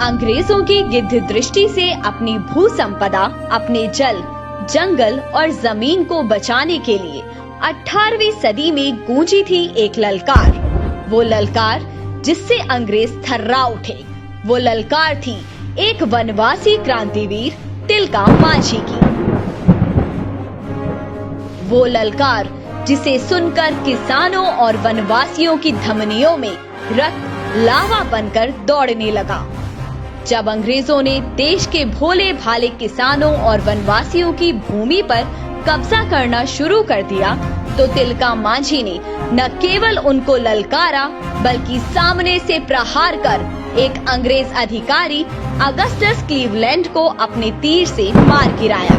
अंग्रेजों की गिद्ध दृष्टि से अपनी भू संपदा, अपने जल, जंगल और जमीन को बचाने के लिए 18वीं सदी में गूंजी थी एक ललकार। वो ललकार जिससे अंग्रेज थर्रा उठे। वो ललकार थी एक वनवासी क्रांतिवीर तिलका मांझी की। वो ललकार जिसे सुनकर किसानों और वनवासियों की धमनियों में रक्त लावा बनकर दौड़ने लगा। जब अंग्रेजों ने देश के भोले भाले किसानों और वनवासियों की भूमि पर कब्जा करना शुरू कर दिया, तो तिलका मांझी ने न केवल उनको ललकारा, बल्कि सामने से प्रहार कर एक अंग्रेज अधिकारी अगस्टस क्लीवलैंड को अपने तीर से मार गिराया।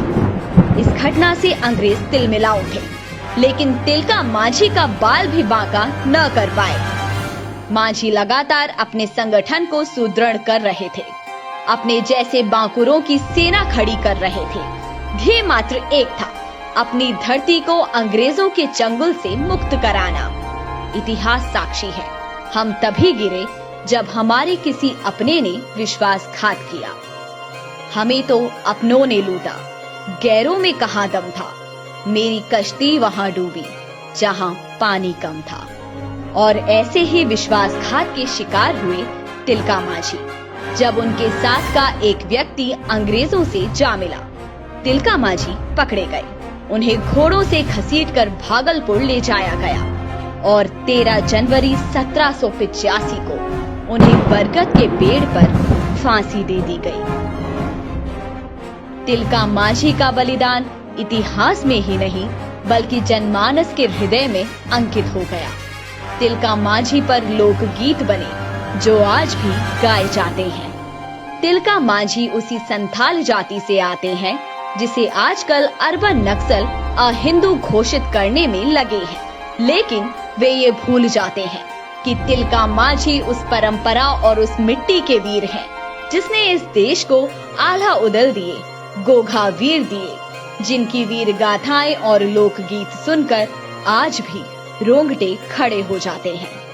इस घटना से अंग्रेज तिलमिला उठे, लेकिन तिलका मांझी का बाल भी बांका न कर पाए। मांझी लगातार अपने संगठन को सुदृढ़ कर रहे थे, अपने जैसे बांकुरों की सेना खड़ी कर रहे थे। ध्येय मात्र एक था, अपनी धरती को अंग्रेजों के चंगुल से मुक्त कराना। इतिहास साक्षी है, हम तभी गिरे जब हमारे किसी अपने ने विश्वासघात किया। हमें तो अपनों ने लूटा, गैरों में कहां दम था। मेरी कश्ती वहां डूबी जहां पानी कम था। और ऐसे ही विश्वासघात के शिकार हुए तिलका मांझी, जब उनके साथ का एक व्यक्ति अंग्रेजों से जा मिला। तिलका मांझी पकड़े गए, उन्हें घोड़ों से घसीटकर भागलपुर ले जाया गया और 13 जनवरी 1785 को उन्हें बरगद के पेड़ पर फांसी दे दी गई। तिलका मांझी का बलिदान इतिहास में ही नहीं, बल्कि जनमानस के हृदय में अंकित हो गया। तिलका मांझी पर लोकगीत बने जो आज भी गाए जाते हैं। तिलका मांझी उसी संथाल जाति से आते हैं जिसे आजकल अर्बन नक्सल अहिंदू घोषित करने में लगे हैं, लेकिन वे ये भूल जाते हैं कि तिलका मांझी उस परंपरा और उस मिट्टी के वीर हैं जिसने इस देश को आल्हा उदल दिए, गोघा वीर दिए, जिनकी वीर गाथाएं और लोकगीत सुनकर आज भी रोंगटे खड़े हो जाते हैं।